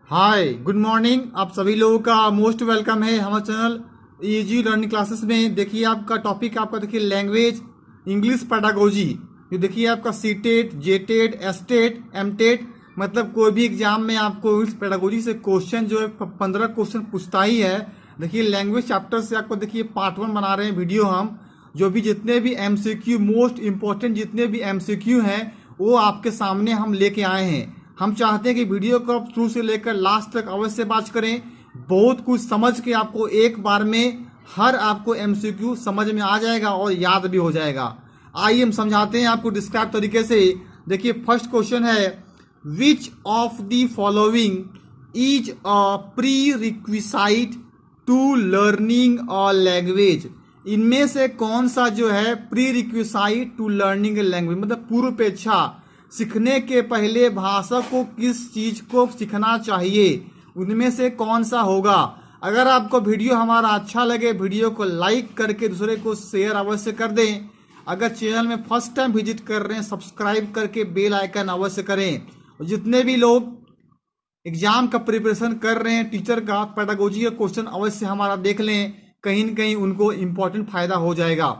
Hi good morning. आप सभी लोगों का मोस्ट वेलकम है हमारे चैनल इजी लर्निंग क्लासेस में। देखिए आपका टॉपिक आपका देखिए लैंग्वेज इंग्लिश पेडागोजी। ये देखिए आपका सीटेट, जेटेट, एसटेट, एमटेट मतलब कोई भी एग्जाम में आपको इंग्लिश पेडागोजी से क्वेश्चन जो है 15 क्वेश्चन पूछता ही है। देखिए लैंग्वेज चैप्टर से आपको देखिए पार्ट 1 बना रहे हैं वीडियो हम। जो भी जितने भी एमसीक्यू मोस्ट इंपॉर्टेंट जितने भी एमसीक्यू हैं वो आपके सामने हम लेके आए हैं। हम चाहते हैं कि वीडियो को आप शुरू से लेकर लास्ट तक अवश्य बात करें। बहुत कुछ समझ के आपको एक बार में हर आपको एमसीक्यू समझ में आ जाएगा और याद भी हो जाएगा। आइए हम समझाते हैं आपको डिस्क्राइब तरीके से। देखिए फर्स्ट क्वेश्चन है, which of the following is a prerequisite to learning a language. इनमें से कौन सा जो है prerequisite to learning a language मतलब पूर्वापेक्षा सीखने के पहले भाषा को किस चीज को सीखना चाहिए, उनमें से कौन सा होगा। अगर आपको वीडियो हमारा अच्छा लगे वीडियो को लाइक करके दूसरे को शेयर अवश्य कर दें। अगर चैनल में फर्स्ट टाइम विजिट कर रहे हैं सब्सक्राइब करके बेल आइकन अवश्य करें। जितने भी लोग एग्जाम का प्रिपरेशन कर रहे हैं टीचर का पेडागोजी का क्वेश्चन अवश्य हमारा देख लें, कहीं न कहीं उनको इंपॉर्टेंट फायदा हो जाएगा।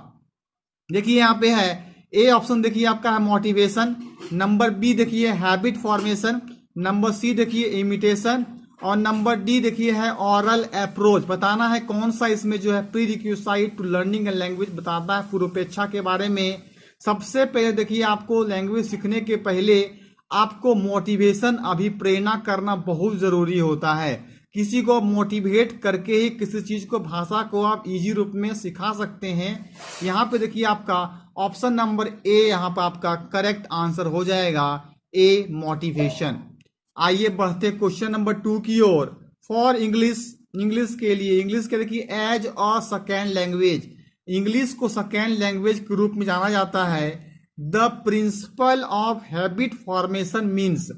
देखिए यहाँ पे है ए ऑप्शन, देखिए आपका है मोटिवेशन, नंबर बी देखिए हैबिट फॉर्मेशन, नंबर सी देखिए इमिटेशन और नंबर डी देखिए है ऑरल अप्रोच। बताना है कौन सा इसमें जो है prerequisite to learning a language बताता है पूर्वापेक्षा के बारे में। सबसे पहले देखिए आपको लैंग्वेज सीखने के पहले आपको मोटिवेशन अभिप्रेरणा करना बहुत जरूरी होता है। किसी को मोटिवेट करके ही किसी चीज को भाषा को आप इजी रूप में सिखा सकते हैं। यहाँ पे देखिए आपका ऑप्शन नंबर ए यहाँ पे आपका करेक्ट आंसर हो जाएगा, ए मोटिवेशन। आइए बढ़ते क्वेश्चन नंबर 2 की ओर। फॉर इंग्लिश, इंग्लिश के देखिए as a second language, English को सेकेंड लैंग्वेज के रूप में जाना जाता है। The principle of habit formation means.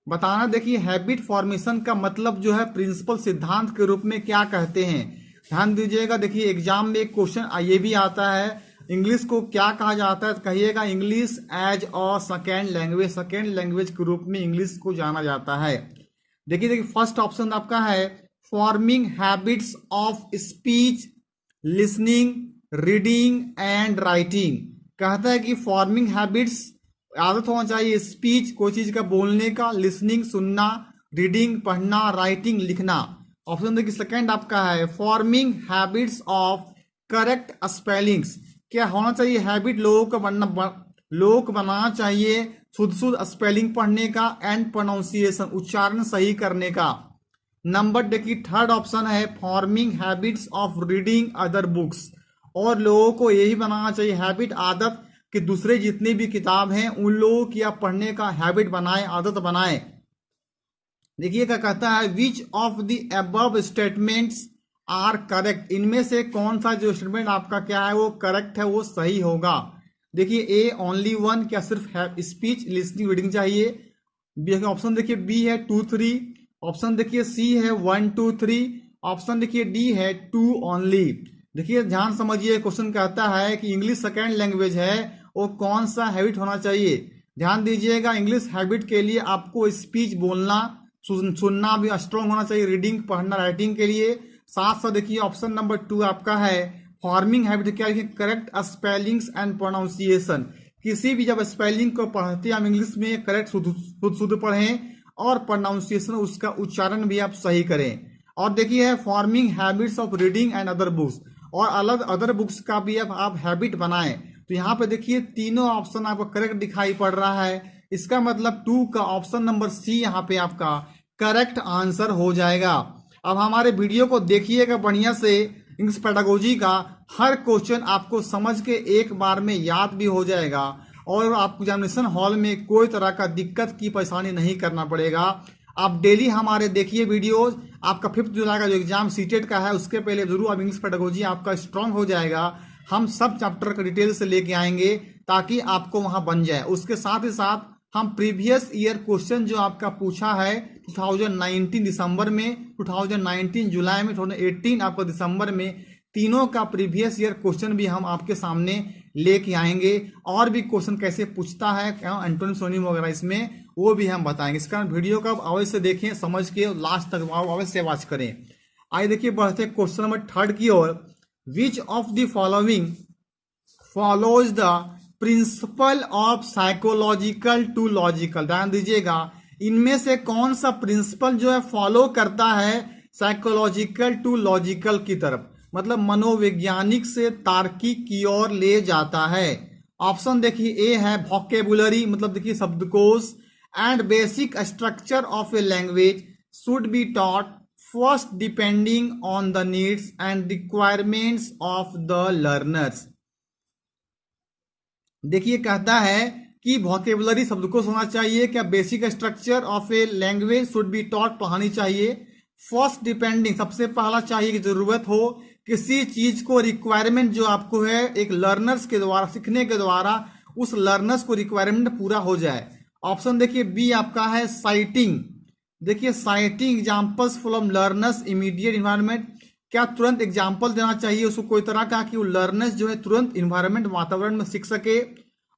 बताना देखिए हैबिट फॉर्मेशन का मतलब जो है प्रिंसिपल सिद्धांत के रूप में क्या कहते हैं। ध्यान दीजिएगा, देखिए एग्जाम में एक क्वेश्चन ये भी आता है, इंग्लिश को क्या कहा जाता है, कहिएगा English as a second language, second language के रूप में इंग्लिश को जाना जाता है। देखिए फर्स्ट ऑप्शन आपका है forming habits of speech, listening, reading and writing. कहता है कि फॉर्मिंग हैबिट्स आदत होना चाहिए स्पीच कोई चीज का बोलने का, लिसनिंग सुनना, रीडिंग पढ़ना, राइटिंग लिखना। ऑप्शन देखिए सेकंड आपका है forming habits of correct spellings. क्या होना चाहिए हैबिट लोगों को बनाना चाहिए शुद्ध स्पेलिंग पढ़ने का एंड प्रोनाउंसिएशन उच्चारण सही करने का। नंबर देखिए थर्ड ऑप्शन है forming habits of reading other books, और लोगों को यही बनाना चाहिए हैबिट आदत कि दूसरे जितनी भी किताब हैं उन लोगों की आप पढ़ने का हैबिट बनाएं, आदत बनाएं। देखिए क्या कहता है, which of the above statements are correct. इनमें से कौन सा जो स्टेटमेंट आपका क्या है वो करेक्ट है, वो सही होगा। देखिए ए ओनली वन, क्या सिर्फ है स्पीच लिसनिंग रीडिंग चाहिए। ऑप्शन देखिए बी है 2 3, ऑप्शन देखिए सी है 1 2 3, ऑप्शन देखिए डी है 2 ओनली। देखिए ध्यान समझिए, क्वेश्चन कहता है कि इंग्लिश सेकेंड लैंग्वेज है वो कौन सा हैबिट होना चाहिए। ध्यान दीजिएगा इंग्लिश हैबिट के लिए आपको स्पीच बोलना सुनना भी स्ट्रॉन्ग होना चाहिए, रीडिंग पढ़ना राइटिंग के लिए। साथ साथ देखिए ऑप्शन नंबर 2 आपका है फॉर्मिंग हैबिट, क्या है करेक्ट स्पेलिंग्स एंड प्रोनाउंसिएशन। किसी भी जब स्पेलिंग को पढ़ते हैं हम इंग्लिश में करेक्ट शुद्ध पढ़ें और प्रोनाउंसिएशन उसका उच्चारण भी आप सही करें। और देखिए है forming habits of reading and other books, और अलग अदर बुक्स का भी अब आप हैबिट बनाएं। तो यहाँ पे देखिए तीनों ऑप्शन आपको करेक्ट दिखाई पड़ रहा है। इसका मतलब 2 का ऑप्शन नंबर सी यहाँ पे आपका करेक्ट आंसर हो जाएगा। अब हमारे वीडियो को देखिएगा बढ़िया से, इंग्लिश पेडागोजी का हर क्वेश्चन आपको समझ के एक बार में याद भी हो जाएगा और आपको एग्जामिनेशन हॉल में कोई तरह का दिक्कत की परेशानी नहीं करना पड़ेगा। आप डेली हमारे देखिए वीडियोज। आपका 5 जुलाई का जो एग्जाम सीटेट का है उसके पहले जरूर अब इंग्लिश पेडागोजी आपका स्ट्रांग हो जाएगा। हम सब चैप्टर का डिटेल से लेके आएंगे ताकि आपको वहां बन जाए। उसके साथ ही साथ हम प्रीवियस ईयर क्वेश्चन जो आपका पूछा है 2019 दिसंबर में, 2019 जुलाई में, 2018 आपको दिसंबर में, तीनों का प्रीवियस ईयर क्वेश्चन भी हम आपके सामने लेके आएंगे। और भी क्वेश्चन कैसे पूछता है एंटोनिम सिनोनिम वगैरह इसमें, वो भी हम बताएंगे। इस कारण वीडियो को अवश्य देखें, समझ के लास्ट तक अवश्य वॉच करें। आइए देखिए बढ़ते क्वेश्चन नंबर 3 की ओर। Which of the following follows the principle of psychological to logical. ध्यान दीजिएगा, इनमें से कौन सा प्रिंसिपल जो है फॉलो करता है साइकोलॉजिकल टू लॉजिकल की तरफ, मतलब मनोवैज्ञानिक से तार्किक की ओर ले जाता है। ऑप्शन देखिए, ए है वोकेबुलरी, मतलब देखिए शब्दकोश, and basic structure of a language should be taught first depending on the needs and requirements of the learners. देखिए कहता है कि वोकेबुलरी शब्दकोश होना चाहिए, क्या basic structure of a language should be taught पढ़ानी चाहिए, फर्स्ट डिपेंडिंग सबसे पहला चाहिए कि जरूरत हो किसी चीज को, रिक्वायरमेंट जो आपको है एक लर्नर्स के द्वारा सीखने के द्वारा उस लर्नर्स को रिक्वायरमेंट पूरा हो जाए। ऑप्शन देखिए बी आपका है साइटिंग। देखिए citing examples from learners immediate environment, क्या तुरंत एग्जांपल देना चाहिए उसको कोई तरह का कि वो लर्नर्स जो है तुरंत इन्वायरमेंट वातावरण में सीख सके।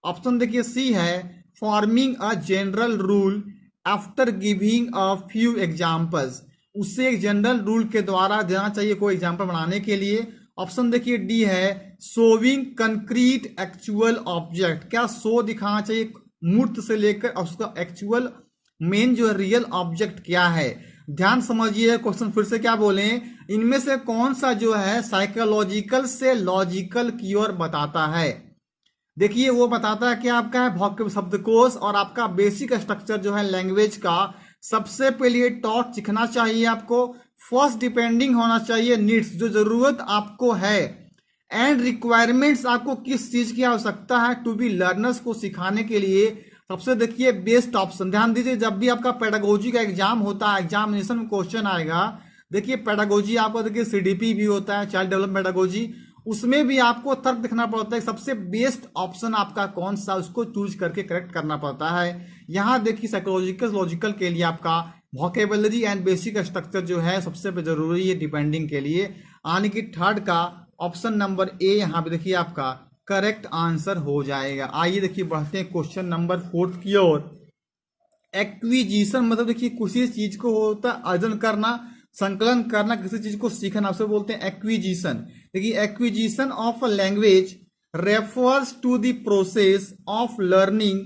ऑप्शन देखिए सी है forming a general rule after giving a few examples, उससे एक जनरल रूल के द्वारा देना चाहिए कोई एग्जांपल बनाने के लिए। ऑप्शन देखिए डी है शोविंग कंक्रीट एक्चुअल ऑब्जेक्ट, क्या शो दिखाना चाहिए मूर्त से लेकर उसका एक्चुअल मेन जो है रियल ऑब्जेक्ट क्या है। ध्यान समझिए क्वेश्चन फिर से क्या बोले, इनमें से कौन सा जो है साइकोलॉजिकल से लॉजिकल की ओर बताता है। देखिए वो बताता है कि आपका है शब्दकोश और आपका बेसिक स्ट्रक्चर जो है लैंग्वेज का सबसे पहले टॉट सीखना चाहिए आपको, फर्स्ट डिपेंडिंग होना चाहिए नीड्स जो जरूरत आपको है, एंड रिक्वायरमेंट्स आपको किस चीज की आवश्यकता है टू बी लर्नर्स को सिखाने के लिए सबसे देखिए बेस्ट ऑप्शन। ध्यान दीजिए जब भी आपका पेडागोजी का एग्जाम होता है, एग्जामिनेशन में क्वेश्चन आएगा, देखिए पेडागोजी आपको देखिए सीडीपी भी होता है चाइल्ड डेवलपमेंट पेडागोजी, उसमें भी आपको तर्क दिखना पड़ता है सबसे बेस्ट ऑप्शन आपका कौन सा, उसको चूज करके करेक्ट करना पड़ता है। यहां देखिए साइकोलॉजिकल लॉजिकल के लिए आपका वोकेबुलरी एंड बेसिक स्ट्रक्चर जो है सबसे जरूरी है डिपेंडिंग के लिए, आने की थर्ड का ऑप्शन नंबर ए यहाँ पे देखिए आपका करेक्ट आंसर हो जाएगा। आइए देखिए बढ़ते हैं क्वेश्चन नंबर 4 की ओर। एक्विजिशन मतलब देखिए किसी चीज को होता है अर्जन करना, संकलन करना, किसी चीज को सीखना, उसे बोलते हैं एक्विजिशन। देखिए acquisition of a language refers to the process of learning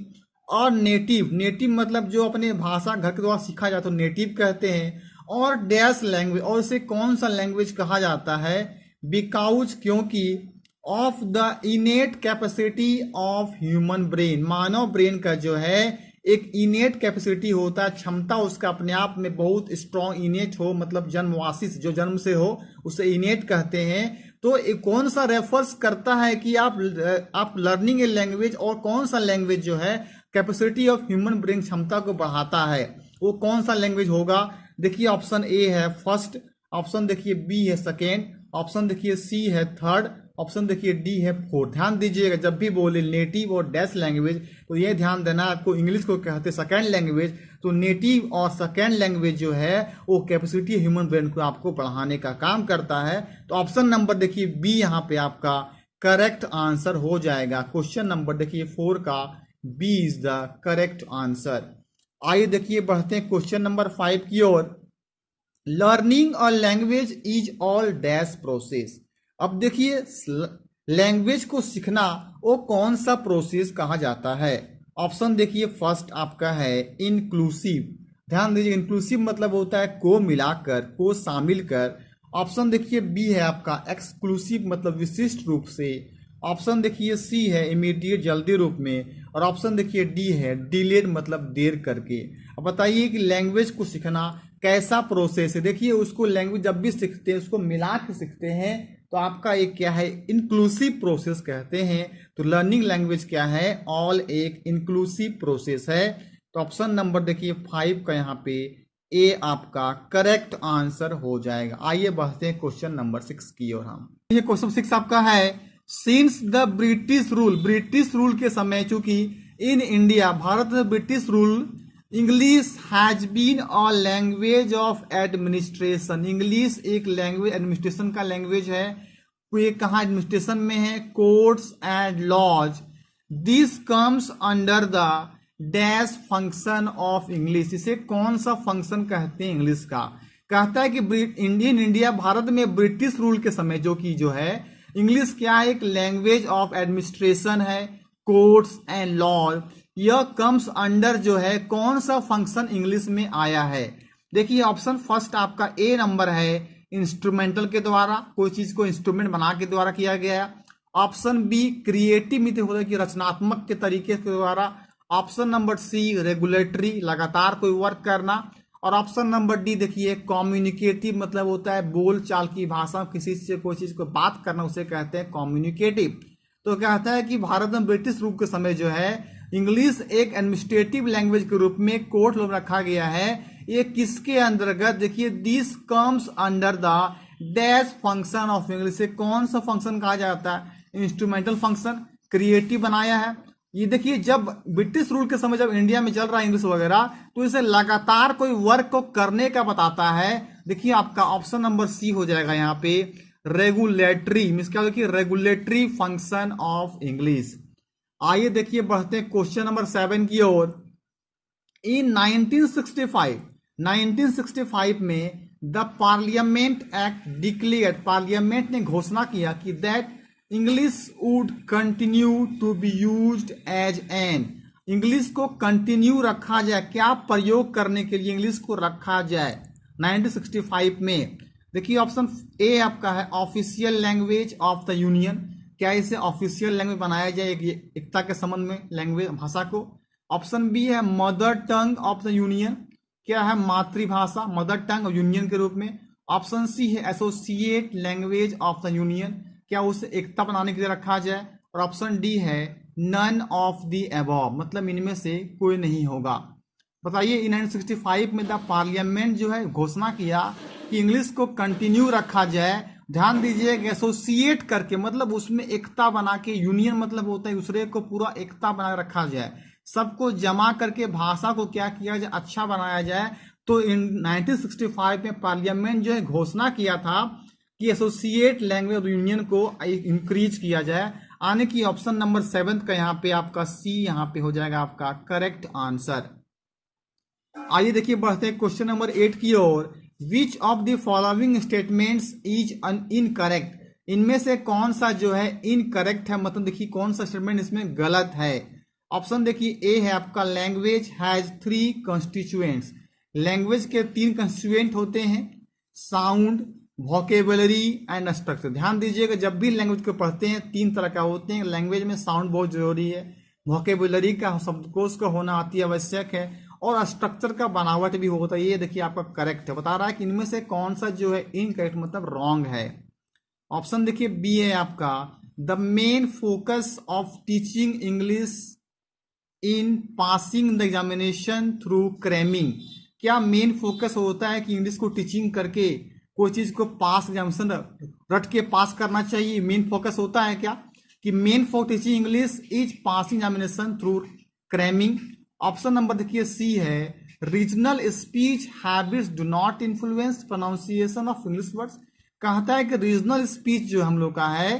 और नेटिव मतलब जो अपने भाषा घर के द्वारा सीखा जाता है नेटिव कहते हैं, और डैश लैंग्वेज, और इसे कौन सा लैंग्वेज कहा जाता है, बिकॉज क्योंकि of the इनेट capacity of human brain, Manav brain का जो है एक इनेट कैपेसिटी होता है, क्षमता उसका अपने आप में बहुत स्ट्रॉन्ग इनेट हो, मतलब जन्मवासी जो जन्म से हो उसे इनेट कहते हैं। तो कौन सा रेफर्स करता है कि आप लर्निंग ए लैंग्वेज, और कौन सा लैंग्वेज जो है कैपेसिटी ऑफ ह्यूमन ब्रेन क्षमता को बढ़ाता है, वो कौन सा लैंग्वेज होगा। देखिए ऑप्शन ए है फर्स्ट, ऑप्शन देखिए बी है सेकेंड, ऑप्शन देखिए सी है थर्ड, ऑप्शन देखिए डी है फोर्थ। ध्यान दीजिएगा जब भी बोले नेटिव और डैश लैंग्वेज तो ये ध्यान देना आपको इंग्लिश को कहते हैं सेकेंड लैंग्वेज, तो नेटिव और सेकेंड लैंग्वेज जो है वो कैपेसिटी ह्यूमन ब्रेन को आपको बढ़ाने का काम करता है। तो ऑप्शन नंबर देखिए बी यहाँ पे आपका करेक्ट आंसर हो जाएगा। क्वेश्चन नंबर देखिए 4 का B is the correct answer. आइए देखिए बढ़ते हैं क्वेश्चन नंबर 5 की ओर। Learning a language is all dash process. अब देखिए लैंग्वेज को सीखना वो कौन सा प्रोसेस कहा जाता है। ऑप्शन देखिए फर्स्ट आपका है इंक्लूसिव। ध्यान दीजिए इंक्लूसिव मतलब होता है को मिलाकर, को शामिल कर। ऑप्शन देखिए बी है आपका एक्सक्लूसिव मतलब विशिष्ट रूप से। ऑप्शन देखिए सी है इमीडिएट जल्दी रूप में, और ऑप्शन देखिए डी है डिलेड मतलब देर करके। अब बताइए कि लैंग्वेज को सीखना कैसा प्रोसेस है। देखिए उसको लैंग्वेज जब भी सीखते हैं उसको मिला के सीखते हैं तो आपका एक क्या है इंक्लूसिव प्रोसेस कहते हैं। तो लर्निंग लैंग्वेज क्या है, ऑल एक इंक्लूसिव प्रोसेस है। तो ऑप्शन नंबर देखिए 5 का यहाँ पे ए आपका करेक्ट आंसर हो जाएगा। आइए बढ़ते हैं क्वेश्चन नंबर 6 की ओर। हम ये क्वेश्चन 6 आपका है सिंस द ब्रिटिश रूल के समय, चूंकि इन इंडिया भारत में British rule, English has been a language of administration. English एक लैंग्वेज एडमिनिस्ट्रेशन का लैंग्वेज है। ये कहाँ एडमिनिस्ट्रेशन में है, courts and laws, this comes under the dash function of English. इसे कौन सा फंक्शन कहते हैं इंग्लिश का? कहता है कि इंडिया भारत में ब्रिटिश रूल के समय जो है इंग्लिश क्या है, एक लैंग्वेज ऑफ एडमिनिस्ट्रेशन है, कोर्ट्स एंड लॉ। यह कम्स अंडर जो है कौन सा फंक्शन इंग्लिश में आया है? देखिए ऑप्शन फर्स्ट आपका ए नंबर है, इंस्ट्रूमेंटल के द्वारा, कोई चीज को इंस्ट्रूमेंट बना के द्वारा किया गया। ऑप्शन बी क्रिएटिव में होता है कि रचनात्मक के तरीके के द्वारा। ऑप्शन नंबर सी रेगुलेटरी, लगातार कोई वर्क करना। और ऑप्शन नंबर डी देखिए कम्युनिकेटिव, मतलब होता है बोल चाल की भाषा, किसी से कोई चीज को बात करना, उसे कहते हैं कम्युनिकेटिव। तो कहता है कि भारत में ब्रिटिश रूल के समय जो है इंग्लिश एक एडमिनिस्ट्रेटिव लैंग्वेज के रूप में कोर्ट में रखा गया है। ये किसके अंतर्गत? देखिए this comes under the dash function of English. से कौन सा फंक्शन कहा जाता है? इंस्ट्रूमेंटल फंक्शन, क्रिएटिव बनाया है। ये देखिए जब ब्रिटिश रूल के समय जब इंडिया में चल रहा है इंग्लिश वगैरह, तो इसे लगातार कोई वर्क को करने का बताता है। देखिए आपका ऑप्शन नंबर सी हो जाएगा यहाँ पे रेगुलेटरी, मीन्स क्या? देखिए रेगुलेटरी फंक्शन ऑफ इंग्लिश। आइए देखिए बढ़ते हैं क्वेश्चन नंबर 7 की ओर। इन 1965 में the parliament act declared, parliament ने घोषणा किया कि that English would continue to be used as an, English को कंटिन्यू रखा जाए, क्या प्रयोग करने के लिए इंग्लिश को रखा जाए 1965 में। देखिए ऑप्शन ए आपका है official language of the union, क्या इसे ऑफिशियल लैंग्वेज बनाया जाए एकता के संबंध में लैंग्वेज भाषा को। ऑप्शन बी है mother tongue of the union, क्या है मातृभाषा, मदर टंग यूनियन के रूप में। ऑप्शन सी है associate language of the union, क्या उसे एकता बनाने के लिए रखा जाए। और ऑप्शन डी है नन ऑफ द अबव, मतलब इनमें से कोई नहीं होगा। बताइए इन 1965 में द पार्लियामेंट जो है घोषणा किया कि इंग्लिश को कंटिन्यू रखा जाए। ध्यान दीजिएगा एसोसिएट करके, मतलब उसमें एकता बना के, यूनियन मतलब होता है दूसरे को पूरा एकता बना रखा जाए, सबको जमा करके भाषा को क्या किया जाए, अच्छा बनाया जाए। तो इन 1965 में पार्लियामेंट जो है घोषणा किया था कि एसोसिएट लैंग्वेज यूनियन को इंक्रीज किया जाए। आने की ऑप्शन नंबर 7 का यहाँ पे आपका सी यहाँ पे हो जाएगा आपका करेक्ट आंसर। आइए देखिए बढ़ते हैं क्वेश्चन नंबर 8 की ओर। Which of the following statements is incorrect, इनमें से कौन सा जो है इनकरेक्ट है, मतलब देखिए कौन सा स्टेटमेंट इसमें गलत है। ऑप्शन देखिए ए है आपका लैंग्वेज हैज 3 कंस्टिट्यूएंट्स, लैंग्वेज के 3 कंस्टिट्यूएंट होते हैं, साउंड, वोकेबुलरी एंड स्ट्रक्चर। ध्यान दीजिएगा जब भी लैंग्वेज को पढ़ते हैं 3 तरह का होते हैं, लैंग्वेज में साउंड बहुत जरूरी है, वोकेबुलरी का शब्दकोश का होना अति आवश्यक है, और स्ट्रक्चर का बनावट भी होता है। ये देखिए आपका करेक्ट है, बता रहा है कि इनमें से कौन सा जो है इनकरेक्ट मतलब रॉन्ग है। ऑप्शन देखिए बी है आपका the main focus of teaching English in passing the examination through cramming, क्या मेन फोकस होता है कि इंग्लिश को टीचिंग करके कोई चीज को पास एग्जामिनेशन रट के पास करना चाहिए, मेन फोकस होता है क्या कि main focus teaching English is passing examination through cramming. Option number देखिए सी है regional speech habits do not influence pronunciation of English words, कहता है कि रीजनल स्पीच जो हम लोग का है,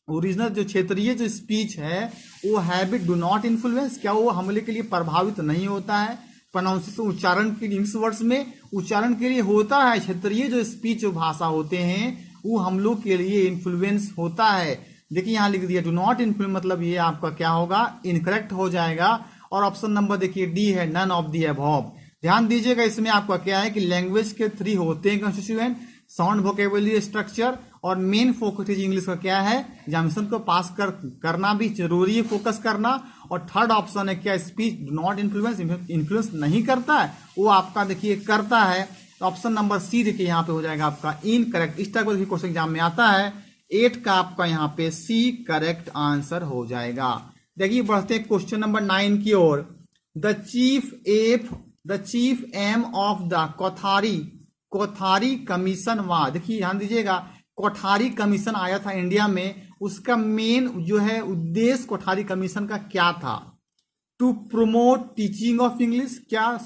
ओरिजिनल जो क्षेत्रीय जो स्पीच है वो हैबिट डू नॉट इन्फ्लुएंस, क्या वो हम लोग के लिए प्रभावित नहीं होता है प्रोनाउंसिएशन उच्चारण के लिए, इंग्लिश वर्ड्स में उच्चारण के लिए होता है, क्षेत्रीय जो स्पीच जो भाषा होते हैं वो हम लोग के लिए इन्फ्लुएंस होता है। देखिए यहाँ लिख दिया डू नॉट इन्फ्लुएंस, मतलब ये आपका क्या होगा इनकरेक्ट हो जाएगा। और ऑप्शन नंबर देखिए डी है नन ऑफ दी अबव। ध्यान दीजिएगा इसमें आपका क्या है कि लैंग्वेज के 3 होते हैं कंस्टिट्यूएंट, साउंड, वोकेबुलरी, स्ट्रक्चर, और मेन फोकस इंग्लिश का क्या है एग्जामिनेशन को पास करना भी जरूरी है, फोकस करना। और थर्ड ऑप्शन है क्या speech do not influence, influence नहीं करता है, वो आपका देखिए करता है। तो ऑप्शन नंबर सी देखिए यहाँ पे हो जाएगा आपका इनकरेक्ट। इस तरह का क्वेश्चन एग्जाम में आता है, 8 का आपका यहाँ पे सी करेक्ट आंसर हो जाएगा। देखिए बढ़ते हैं क्वेश्चन नंबर 9 की ओर। The chief aim of the Kothari commission was, देखिए ध्यान दीजिएगा कोठारी कमीशन आया था इंडिया में, उसका मेन जो है उद्देश्य कोठारी कमीशन का क्या था? To promote teaching of English, क्या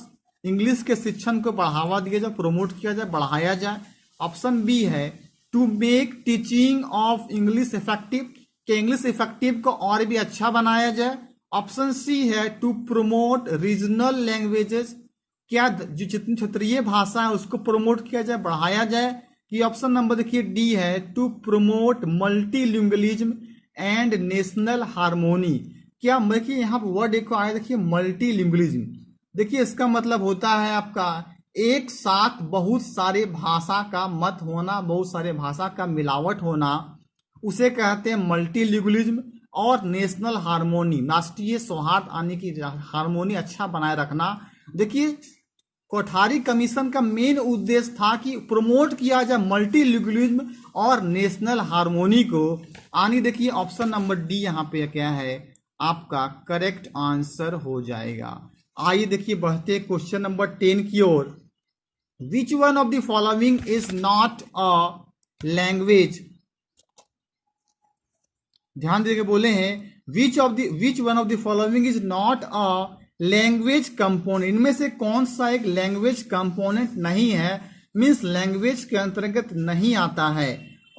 इंग्लिश के शिक्षण को बढ़ावा दिया जाए, प्रोमोट किया जाए, बढ़ाया जाए। ऑप्शन बी है to make teaching of English effective, कि इंग्लिश इफेक्टिव को और भी अच्छा बनाया जाए। ऑप्शन सी है टू प्रोमोट रीजनल लैंग्वेजेस, क्या जो जितनी क्षेत्रीय भाषा है उसको प्रमोट किया जाए, बढ़ाया जाए। कि ऑप्शन नंबर देखिए डी है to promote multilingualism and national harmony. क्या देखिए यहाँ पर वर्ड एक आया, देखिए मल्टीलिंगुअलिज्म, देखिए इसका मतलब होता है आपका एक साथ बहुत सारे भाषा का मत होना, बहुत सारे भाषा का मिलावट होना, उसे कहते हैं मल्टीलिंगुअलिज्म। और नेशनल हार्मोनी, राष्ट्रीय सौहार्द आने की, हार्मोनी अच्छा बनाए रखना। देखिए कोठारी कमीशन का मेन उद्देश्य था कि प्रमोट किया जाए मल्टीलिंगुअलिज्म और नेशनल हार्मोनी को। आनी देखिए ऑप्शन नंबर डी यहाँ पे क्या है आपका करेक्ट आंसर हो जाएगा। आइए देखिए बढ़ते क्वेश्चन नंबर 10 की ओर। Which one of the following is not a language, ध्यान देके बोले हैं which one of the following is not a language component, इनमें से कौन सा एक लैंग्वेज कंपोनेंट नहीं है, मींस लैंग्वेज के अंतर्गत नहीं आता है।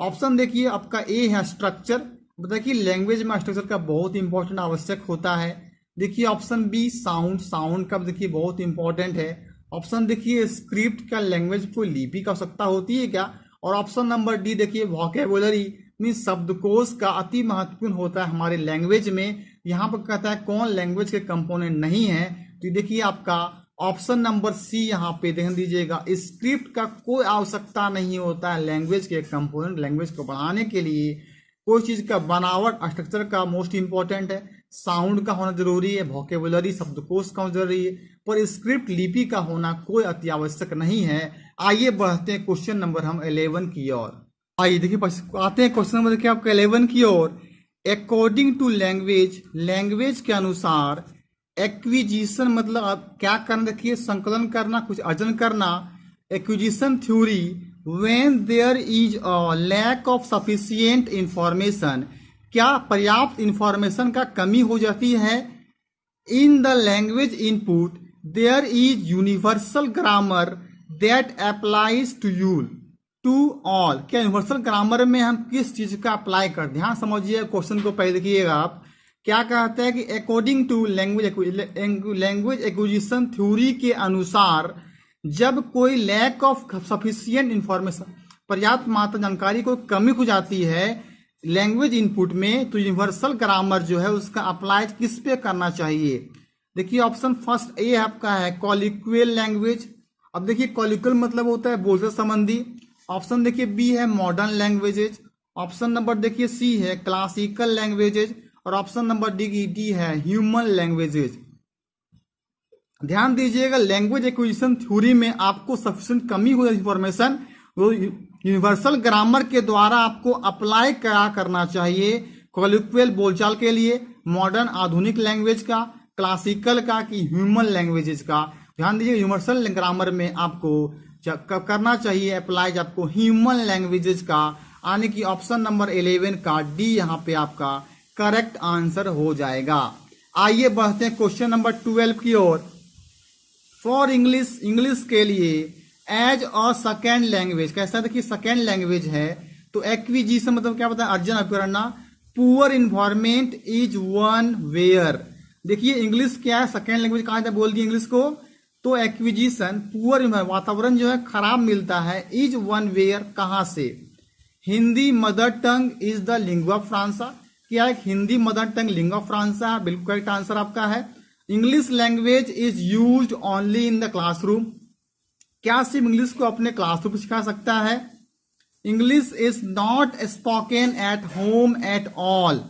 ऑप्शन देखिए आपका ए है स्ट्रक्चर, देखिए लैंग्वेज में स्ट्रक्चर का बहुत इंपॉर्टेंट आवश्यक होता है। देखिए ऑप्शन बी साउंड, साउंड का देखिए बहुत इंपॉर्टेंट है। ऑप्शन देखिए स्क्रिप्ट का लैंग्वेज को लिपि की आवश्यकता होती है क्या। और ऑप्शन नंबर डी देखिए वोकैबुलरी मीन्स शब्दकोश का अति महत्वपूर्ण होता है हमारे लैंग्वेज में। यहाँ पर कहता है कौन लैंग्वेज के कंपोनेंट नहीं है, तो देखिए आपका ऑप्शन नंबर सी यहाँ पे ध्यान दीजिएगा, स्क्रिप्ट का कोई आवश्यकता नहीं होता है लैंग्वेज के कंपोनेंट। लैंग्वेज को बढ़ाने के लिए कोई चीज का बनावट स्ट्रक्चर का मोस्ट इंपॉर्टेंट है, साउंड का होना जरूरी है, वोकैबुलरी शब्दकोश का होना जरूरी है, पर स्क्रिप्ट लिपि का होना कोई अति आवश्यक नहीं है। आइए बढ़ते हैं क्वेश्चन नंबर हम 11 की ओर। आइए देखिए आते हैं क्वेश्चन नंबर देखिए आपका 11 की ओर। अकॉर्डिंग टू लैंग्वेज, लैंग्वेज के अनुसार एक्विजिशन मतलब आप क्या करना, देखिए संकलन करना, कुछ अर्जन करना। Acquisition theory when there is a lack of sufficient information, क्या पर्याप्त इंफॉर्मेशन का कमी हो जाती है। In the language input there is universal grammar that applies to you to all, क्या यूनिवर्सल ग्रामर में हम किस चीज का अप्लाई कर, ध्यान समझिए क्वेश्चन को पहले देखिएगा आप। क्या कहते हैं कि according to language acquisition theory के अनुसार जब कोई लैक ऑफ सफिशिएंट इंफॉर्मेशन, पर्याप्त मात्रा जानकारी को कमी हो जाती है लैंग्वेज इनपुट में, तो यूनिवर्सल ग्रामर जो है उसका अप्लाई किस पे करना चाहिए। देखिए ऑप्शन फर्स्ट ए आपका है कॉलिक्वियल लैंग्वेज। अब देखिए कॉलिक्वियल मतलब होता है बोलचाल संबंधी। ऑप्शन देखिए बी है मॉडर्न लैंग्वेजेज। ऑप्शन नंबर देखिए सी है क्लासिकल लैंग्वेजेज। और ऑप्शन नंबर डी है ह्यूमन लैंग्वेजेज। ध्यान दीजिएगा लैंग्वेज एक्विजिशन थ्योरी में आपको सफिशिएंट कमी हो इंफॉर्मेशन वो यूनिवर्सल ग्रामर के द्वारा आपको अप्लाई करना चाहिए। कॉलिक्वियल बोलचाल के लिए, मॉडर्न आधुनिक लैंग्वेज का, क्लासिकल का कि ह्यूमन लैंग्वेजेज का। ध्यान दीजिए यूनिवर्सल ग्रामर में आपको करना चाहिए अप्लाई आपको ह्यूमन लैंग्वेजेज का, आने की ऑप्शन नंबर 11 का डी यहाँ पे आपका करेक्ट आंसर हो जाएगा। आइए बढ़ते हैं क्वेश्चन नंबर 12 की ओर। फॉर इंग्लिश, इंग्लिश के लिए एज अ सेकेंड लैंग्वेज, कैसा देखिए सेकेंड लैंग्वेज है तो एक्विजिशन मतलब क्या बताया अर्जन करना। Poor environment is one where, देखिए इंग्लिश क्या है सेकेंड लैंग्वेज कहा जाता बोल दिए इंग्लिश को, तो एक्विजिशन पुअर वातावरण जो है खराब मिलता है, इज वन वेयर कहां से। Hindi mother tongue is the lingua François, क्या है Hindi mother tongue lingua François, बिल्कुल करेक्ट आंसर आपका है। English language is used only in the classroom, क्या सिर्फ इंग्लिश को अपने क्लासरूम सिखा सकता है। English is not spoken at home at all,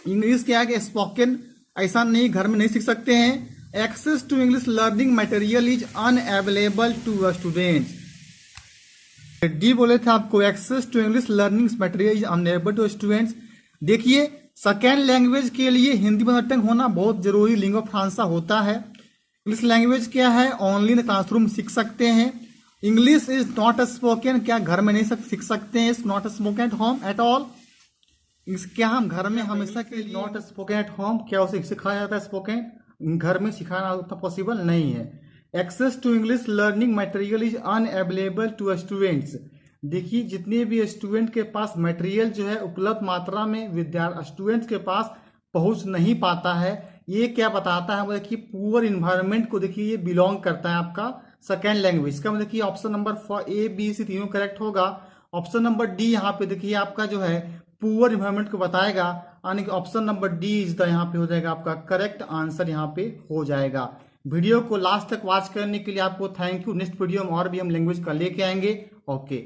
English क्या है कि स्पोकन ऐसा नहीं घर में नहीं सीख सकते हैं। Access to English learning material is unavailable to students, D बोले थे आपको access to English learning material is unavailable to students. देखिए सेकेंड लैंग्वेज के लिए हिंदी मदर टंग होना बहुत जरूरी लिंगुआ फ्रांसा होता है। इंग्लिश लैंग्वेज क्या है ओनली इन क्लासरूम सीख सकते हैं। इंग्लिश इज नॉट स्पोकन, क्या घर में नहीं सीख सकते हैं, is not spoken at home at all, क्या हम घर में हमेशा के लिए नॉट स्पोकन एट होम, क्या उसे सिखाया जाता है स्पोकन, घर में सिखाना उतना पॉसिबल नहीं है। Access to English learning material is unavailable to students, देखिए जितने भी स्टूडेंट के पास मटेरियल जो है उपलब्ध मात्रा में स्टूडेंट्स के पास पहुंच नहीं पाता है, ये क्या बताता है मतलब कि पुअर इन्वायरमेंट को देखिए ये बिलोंग करता है आपका सेकेंड लैंग्वेज का। मतलब कि option number A B C तीनों करेक्ट होगा। ऑप्शन नंबर डी यहाँ पे देखिए आपका जो है पुअर इन्वायरमेंट को बताएगा, यानी कि option number D is the यहाँ पे हो जाएगा आपका करेक्ट आंसर यहाँ पे हो जाएगा। वीडियो को लास्ट तक वॉच करने के लिए आपको थैंक यू। नेक्स्ट वीडियो में और भी हम लैंग्वेज का लेके आएंगे। ओके।